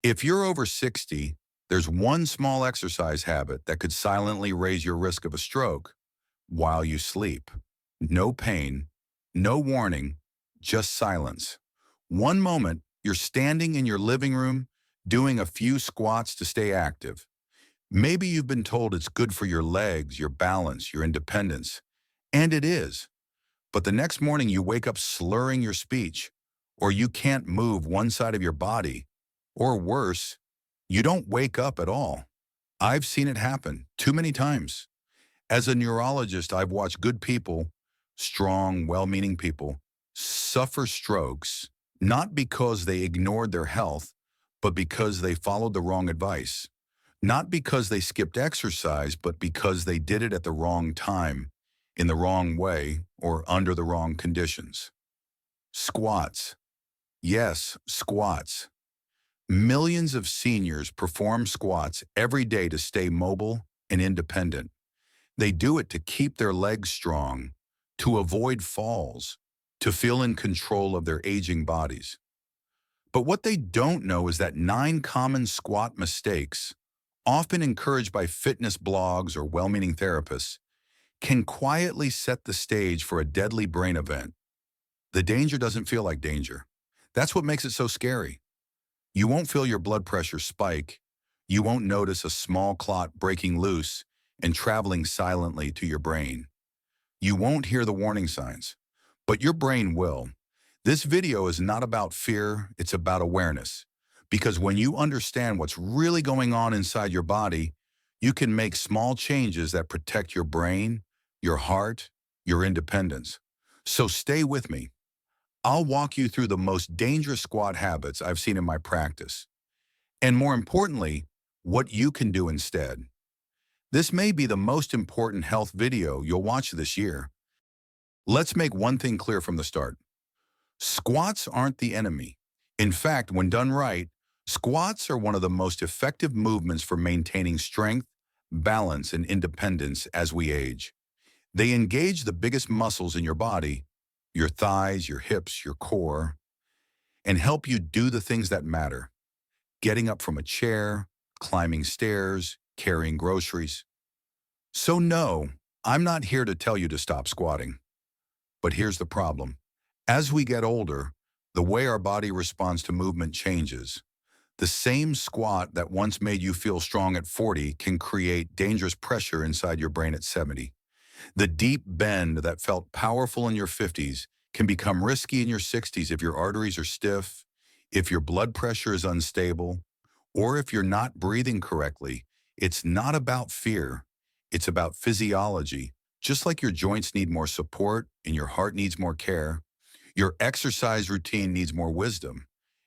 If you're over 60, there's one small exercise habit that could silently raise your risk of a stroke while you sleep. No pain, no warning, just silence. One moment, you're standing in your living room doing a few squats to stay active. Maybe you've been told it's good for your legs, your balance, your independence. And it is. But the next morning you wake up slurring your speech, or you can't move one side of your body, or worse, you don't wake up at all. I've seen it happen too many times. As a neurologist, I've watched good people, strong, well-meaning people, suffer strokes, not because they ignored their health, but because they followed the wrong advice. Not because they skipped exercise, but because they did it at the wrong time, in the wrong way, or under the wrong conditions. Squats. Yes, squats. Millions of seniors perform squats every day to stay mobile and independent. They do it to keep their legs strong, to avoid falls, to feel in control of their aging bodies. But what they don't know is that 9 common squat mistakes, often encouraged by fitness blogs or well-meaning therapists, can quietly set the stage for a deadly brain event. The danger doesn't feel like danger. That's what makes it so scary. You won't feel your blood pressure spike. You won't notice a small clot breaking loose and traveling silently to your brain. You won't hear the warning signs, but your brain will. This video is not about fear, it's about awareness. Because when you understand what's really going on inside your body, you can make small changes that protect your brain, your heart, your independence. So stay with me. I'll walk you through the most dangerous squat habits I've seen in my practice. And more importantly, what you can do instead. This may be the most important health video you'll watch this year. Let's make one thing clear from the start. Squats aren't the enemy. In fact, when done right, squats are one of the most effective movements for maintaining strength, balance, and independence as we age. They engage the biggest muscles in your body, your thighs, your hips, your core, and help you do the things that matter. Getting up from a chair, climbing stairs, carrying groceries. So no, I'm not here to tell you to stop squatting. But here's the problem. As we get older, the way our body responds to movement changes. The same squat that once made you feel strong at 40 can create dangerous pressure inside your brain at 70. The deep bend that felt powerful in your 50s can become risky in your 60s if your arteries are stiff, if your blood pressure is unstable, or if you're not breathing correctly. It's not about fear. It's about physiology. Just like your joints need more support and your heart needs more care, your exercise routine needs more wisdom.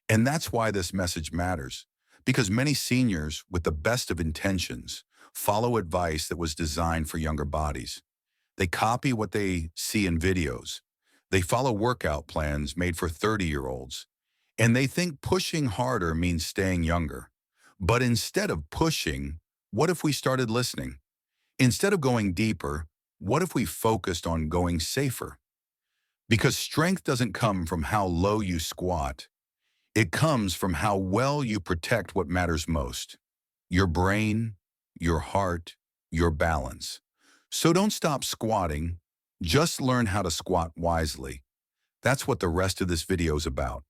And that's why this message matters. Because many seniors, with the best of intentions, follow advice that was designed for younger bodies. They copy what they see in videos. They follow workout plans made for 30-year-olds. And they think pushing harder means staying younger. But instead of pushing, what if we started listening? Instead of going deeper, what if we focused on going safer? Because strength doesn't come from how low you squat. It comes from how well you protect what matters most. Your brain, your heart, your balance. So don't stop squatting. Just learn how to squat wisely. That's what the rest of this video is about.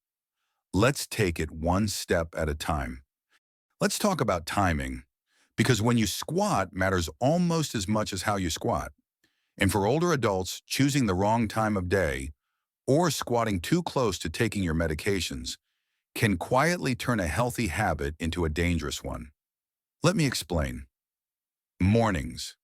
Let's take it one step at a time. Let's talk about timing, because when you squat matters almost as much as how you squat. And for older adults, choosing the wrong time of day or squatting too close to taking your medications can quietly turn a healthy habit into a dangerous one. Let me explain. Mornings.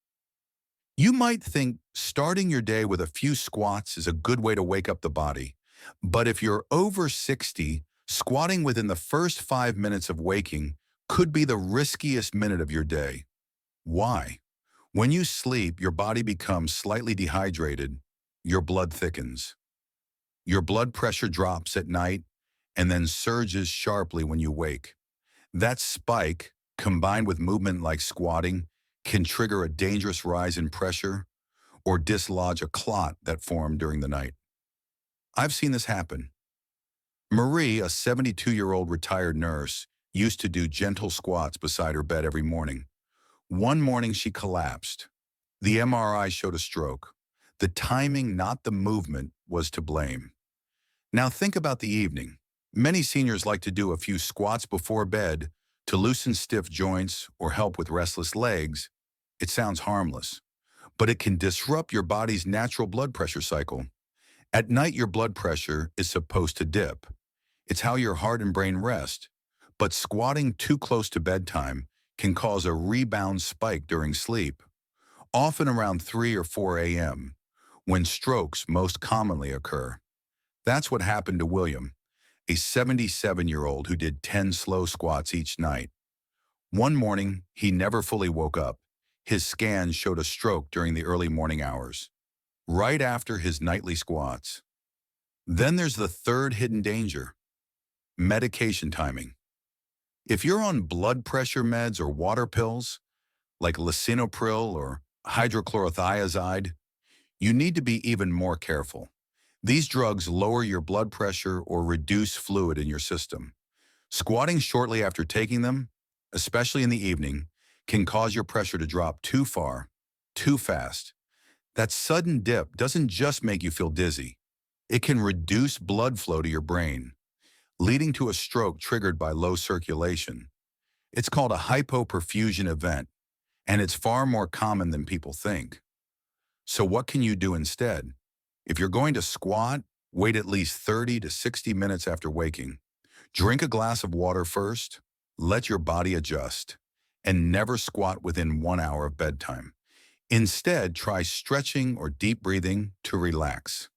You might think starting your day with a few squats is a good way to wake up the body. But if you're over 60, squatting within the first 5 minutes of waking could be the riskiest minute of your day. Why? When you sleep, your body becomes slightly dehydrated, your blood thickens. Your blood pressure drops at night and then surges sharply when you wake. That spike, combined with movement like squatting, can trigger a dangerous rise in pressure or dislodge a clot that formed during the night. I've seen this happen. Marie, a 72-year-old retired nurse, used to do gentle squats beside her bed every morning. One morning she collapsed. The MRI showed a stroke. The timing, not the movement, was to blame. Now think about the evening. Many seniors like to do a few squats before bed to loosen stiff joints or help with restless legs. It sounds harmless, but it can disrupt your body's natural blood pressure cycle. At night, your blood pressure is supposed to dip. It's how your heart and brain rest. But squatting too close to bedtime can cause a rebound spike during sleep, often around 3 or 4 a.m., when strokes most commonly occur. That's what happened to William, a 77-year-old who did 10 slow squats each night. One morning, he never fully woke up. His scans showed a stroke during the early morning hours, right after his nightly squats. Then there's the third hidden danger: medication timing. If you're on blood pressure meds or water pills, like lisinopril or hydrochlorothiazide, you need to be even more careful. These drugs lower your blood pressure or reduce fluid in your system. Squatting shortly after taking them, especially in the evening, can cause your pressure to drop too far, too fast. That sudden dip doesn't just make you feel dizzy. It can reduce blood flow to your brain, leading to a stroke triggered by low circulation. It's called a hypoperfusion event, and it's far more common than people think. So what can you do instead? If you're going to squat, wait at least 30 to 60 minutes after waking. Drink a glass of water first, let your body adjust, and never squat within 1 hour of bedtime. Instead, try stretching or deep breathing to relax.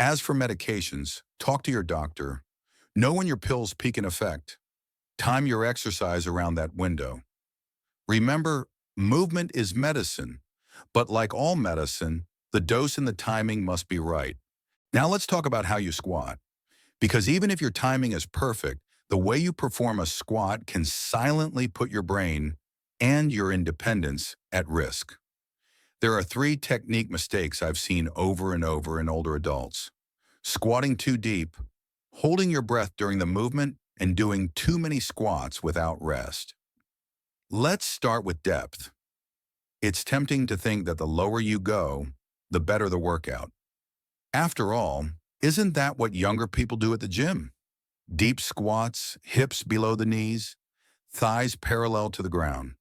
As for medications, talk to your doctor. Know when your pills peak in effect. Time your exercise around that window. Remember, movement is medicine, but like all medicine, the dose and the timing must be right. Now let's talk about how you squat, because even if your timing is perfect, the way you perform a squat can silently put your brain and your independence at risk. There are 3 technique mistakes I've seen over and over in older adults: squatting too deep, holding your breath during the movement, and doing too many squats without rest. Let's start with depth. It's tempting to think that the lower you go, the better the workout. After all, isn't that what younger people do at the gym? Deep squats, hips below the knees, thighs parallel to the ground.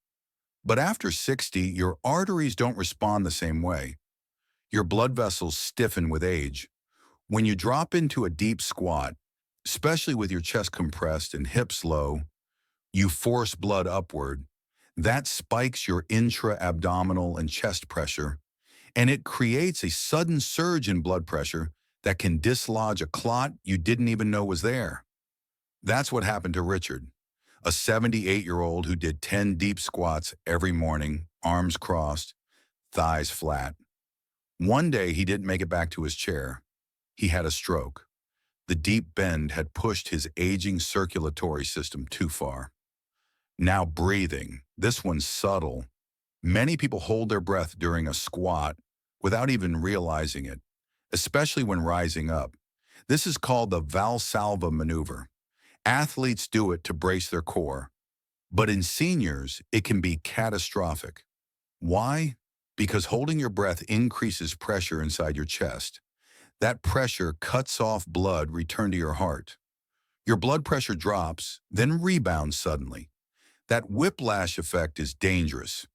But after 60, your arteries don't respond the same way. Your blood vessels stiffen with age. When you drop into a deep squat, especially with your chest compressed and hips low, you force blood upward. That spikes your intra-abdominal and chest pressure, and it creates a sudden surge in blood pressure that can dislodge a clot you didn't even know was there. That's what happened to Richard, a 78-year-old who did 10 deep squats every morning, arms crossed, thighs flat. One day he didn't make it back to his chair. He had a stroke. The deep bend had pushed his aging circulatory system too far. Now breathing, this one's subtle. Many people hold their breath during a squat without even realizing it, especially when rising up. This is called the Valsalva maneuver. Athletes do it to brace their core, but in seniors, it can be catastrophic. Why? Because holding your breath increases pressure inside your chest. That pressure cuts off blood return to your heart. Your blood pressure drops, then rebounds suddenly. That whiplash effect is dangerous.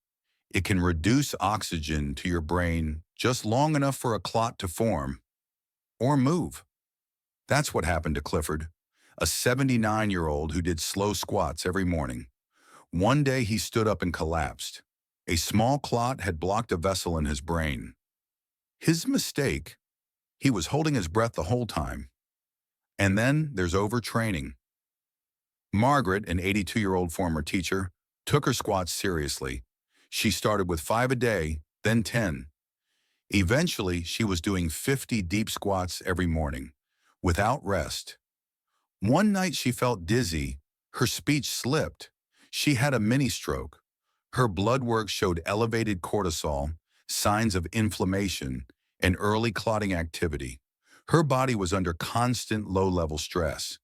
It can reduce oxygen to your brain just long enough for a clot to form or move. That's what happened to Clifford, a 79-year-old who did slow squats every morning. One day he stood up and collapsed. A small clot had blocked a vessel in his brain. His mistake: he was holding his breath the whole time. And then there's overtraining. Margaret, an 82-year-old former teacher, took her squats seriously. She started with 5 a day, then 10. Eventually, she was doing 50 deep squats every morning, without rest. One night she felt dizzy. Her speech slipped. She had a mini stroke. Her blood work showed elevated cortisol, signs of inflammation, and early clotting activity. Her body was under constant low-level stress.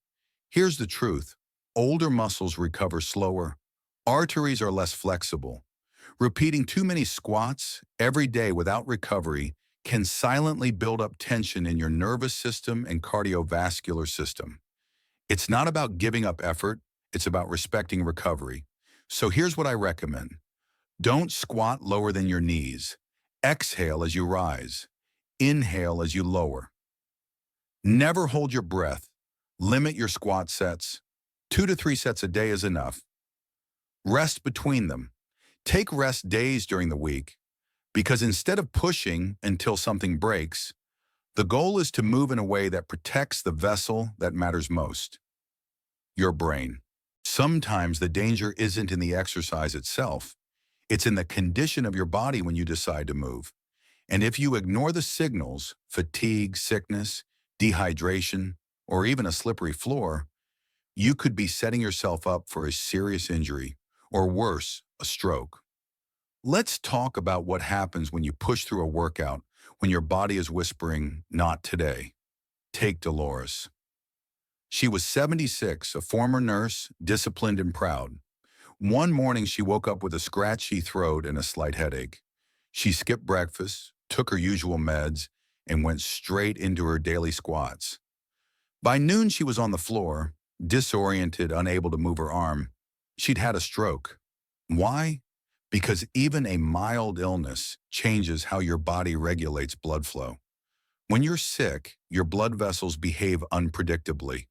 Here's the truth: older muscles recover slower, arteries are less flexible. Repeating too many squats every day without recovery can silently build up tension in your nervous system and cardiovascular system. It's not about giving up effort, it's about respecting recovery. So here's what I recommend. Don't squat lower than your knees. Exhale as you rise. Inhale as you lower. Never hold your breath. Limit your squat sets. 2 to 3 sets a day is enough. Rest between them. Take rest days during the week because instead of pushing until something breaks, the goal is to move in a way that protects the vessel that matters most, your brain. Sometimes the danger isn't in the exercise itself. It's in the condition of your body when you decide to move. And if you ignore the signals, fatigue, sickness, dehydration, or even a slippery floor, you could be setting yourself up for a serious injury, or worse, a stroke. Let's talk about what happens when you push through a workout when your body is whispering, not today. Take Dolores. She was 76, a former nurse, disciplined and proud. One morning she woke up with a scratchy throat and a slight headache. She skipped breakfast, took her usual meds, and went straight into her daily squats. By noon she was on the floor, disoriented, unable to move her arm. She'd had a stroke. Why? Because even a mild illness changes how your body regulates blood flow. When you're sick, your blood vessels behave unpredictably.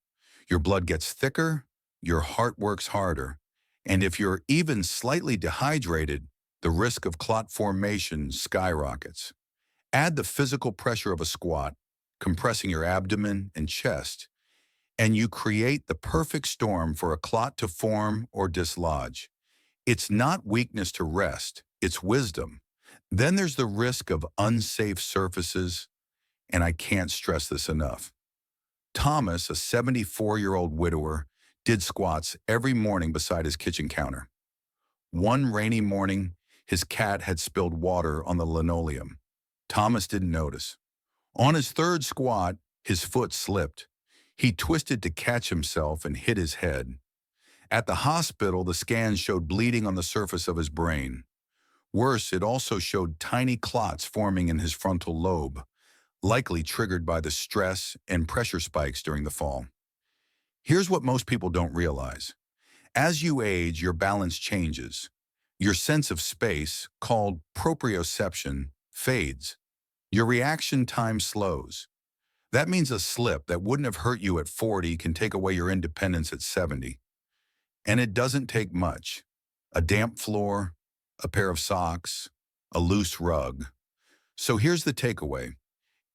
Your blood gets thicker, your heart works harder, and if you're even slightly dehydrated, the risk of clot formation skyrockets. Add the physical pressure of a squat, compressing your abdomen and chest, and you create the perfect storm for a clot to form or dislodge. It's not weakness to rest, it's wisdom. Then there's the risk of unsafe surfaces, and I can't stress this enough. Thomas, a 74-year-old widower, did squats every morning beside his kitchen counter. One rainy morning, his cat had spilled water on the linoleum. Thomas didn't notice. On his third squat, his foot slipped. He twisted to catch himself and hit his head. At the hospital, the scans showed bleeding on the surface of his brain. Worse, it also showed tiny clots forming in his frontal lobe, likely triggered by the stress and pressure spikes during the fall. Here's what most people don't realize. As you age, your balance changes. Your sense of space, called proprioception, fades. Your reaction time slows. That means a slip that wouldn't have hurt you at 40 can take away your independence at 70. And it doesn't take much. A damp floor, a pair of socks, a loose rug. So here's the takeaway.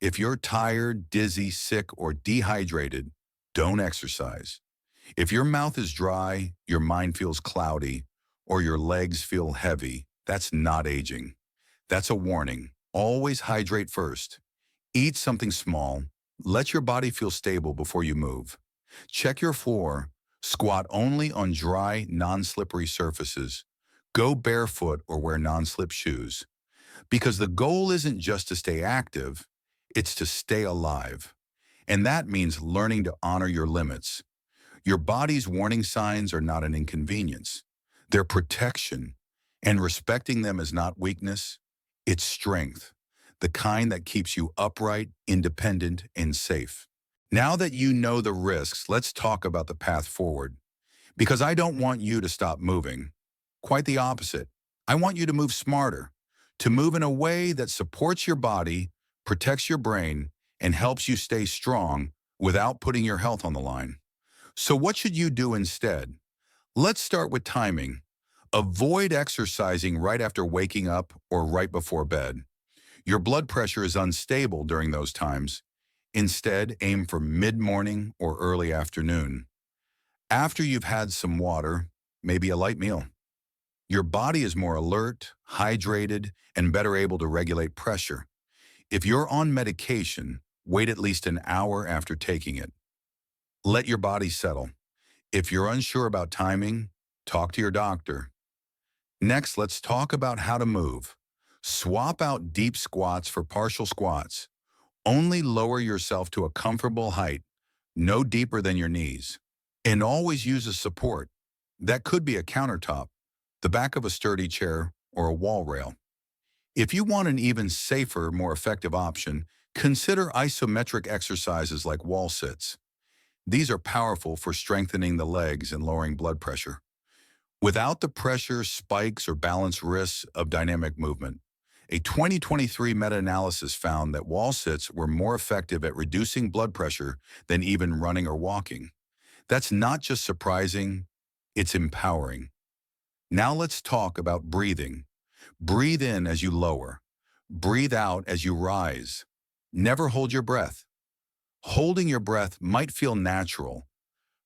If you're tired, dizzy, sick, or dehydrated, don't exercise. If your mouth is dry, your mind feels cloudy, or your legs feel heavy, that's not aging. That's a warning. Always hydrate first. Eat something small. Let your body feel stable before you move. Check your floor. Squat only on dry, non-slippery surfaces. Go barefoot or wear non-slip shoes. Because the goal isn't just to stay active, it's to stay alive. And that means learning to honor your limits. Your body's warning signs are not an inconvenience. They're protection. And respecting them is not weakness, it's strength. The kind that keeps you upright, independent, and safe. Now that you know the risks, let's talk about the path forward. Because I don't want you to stop moving. Quite the opposite. I want you to move smarter, to move in a way that supports your body, protects your brain, and helps you stay strong without putting your health on the line. So what should you do instead? Let's start with timing. Avoid exercising right after waking up or right before bed. Your blood pressure is unstable during those times. Instead, aim for mid-morning or early afternoon. After you've had some water, maybe a light meal. Your body is more alert, hydrated, and better able to regulate pressure. If you're on medication, wait at least an hour after taking it. Let your body settle. If you're unsure about timing, talk to your doctor. Next, let's talk about how to move. Swap out deep squats for partial squats. Only lower yourself to a comfortable height, no deeper than your knees. And always use a support. That could be a countertop, the back of a sturdy chair, or a wall rail. If you want an even safer, more effective option, consider isometric exercises like wall sits. These are powerful for strengthening the legs and lowering blood pressure, without the pressure, spikes, or balance risks of dynamic movement. A 2023 meta-analysis found that wall sits were more effective at reducing blood pressure than even running or walking. That's not just surprising, it's empowering. Now let's talk about breathing. Breathe in as you lower. Breathe out as you rise. Never hold your breath. Holding your breath might feel natural,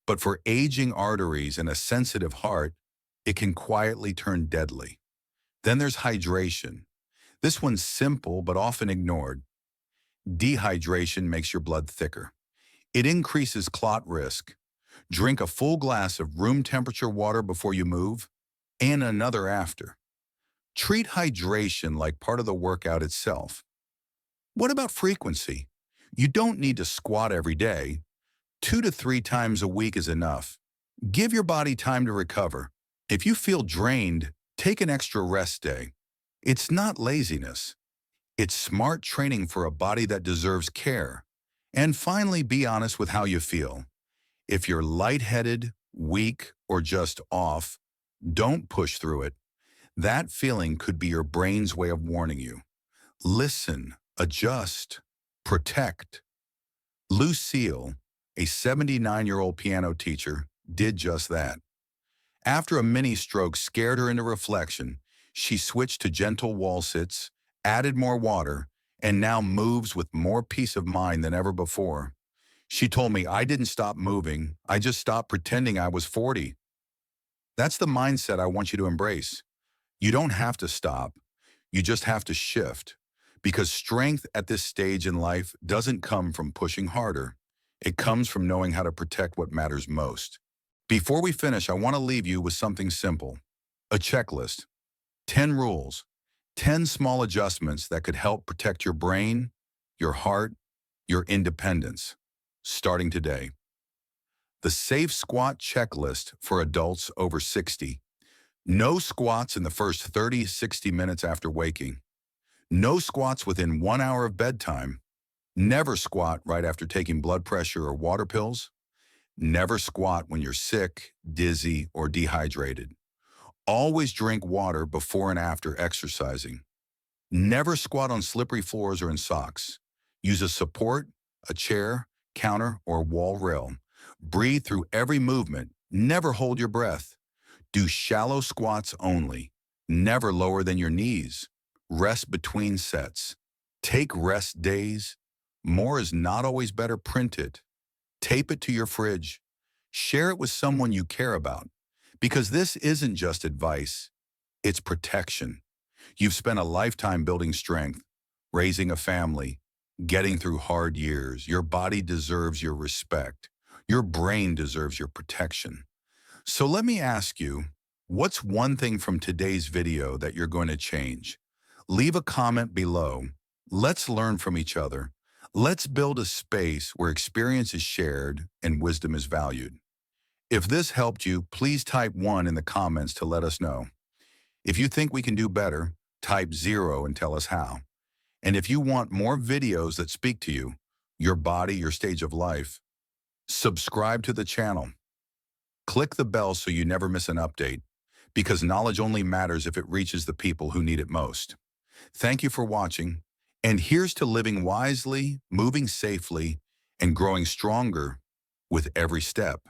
but for aging arteries and a sensitive heart, it can quietly turn deadly. Then there's hydration. This one's simple but often ignored. Dehydration makes your blood thicker. It increases clot risk. Drink a full glass of room temperature water before you move, and another after. Treat hydration like part of the workout itself. What about frequency? You don't need to squat every day. 2 to 3 times a week is enough. Give your body time to recover. If you feel drained, take an extra rest day. It's not laziness. It's smart training for a body that deserves care. And finally, be honest with how you feel. If you're lightheaded, weak, or just off, don't push through it. That feeling could be your brain's way of warning you. Listen, adjust, protect. Lucille, a 79-year-old piano teacher, did just that. After a mini stroke scared her into reflection, she switched to gentle wall sits, added more water, and now moves with more peace of mind than ever before. She told me, "I didn't stop moving. I just stopped pretending I was 40. That's the mindset I want you to embrace. You don't have to stop. You just have to shift. Because strength at this stage in life doesn't come from pushing harder. It comes from knowing how to protect what matters most." Before we finish, I want to leave you with something simple. A checklist. 10 rules. 10 small adjustments that could help protect your brain, your heart, your independence. Starting today. The Safe Squat Checklist for adults over 60. No squats in the first 30-60 minutes after waking. No squats within 1 hour of bedtime. Never squat right after taking blood pressure or water pills. Never squat when you're sick, dizzy, or dehydrated. Always drink water before and after exercising. Never squat on slippery floors or in socks. Use a support, a chair, counter, or wall rail. Breathe through every movement. Never hold your breath. Do shallow squats only. Never lower than your knees. Rest between sets. Take rest days. More is not always better. Print it. Tape it to your fridge. Share it with someone you care about. Because this isn't just advice, it's protection. You've spent a lifetime building strength, raising a family, getting through hard years. Your body deserves your respect. Your brain deserves your protection. So let me ask you, what's one thing from today's video that you're going to change? Leave a comment below. Let's learn from each other. Let's build a space where experience is shared and wisdom is valued. If this helped you, please type 1 in the comments to let us know. If you think we can do better, type 0 and tell us how. And if you want more videos that speak to you, your body, your stage of life, subscribe to the channel. Click the bell so you never miss an update, because knowledge only matters if it reaches the people who need it most. Thank you for watching, and here's to living wisely, moving safely, and growing stronger with every step.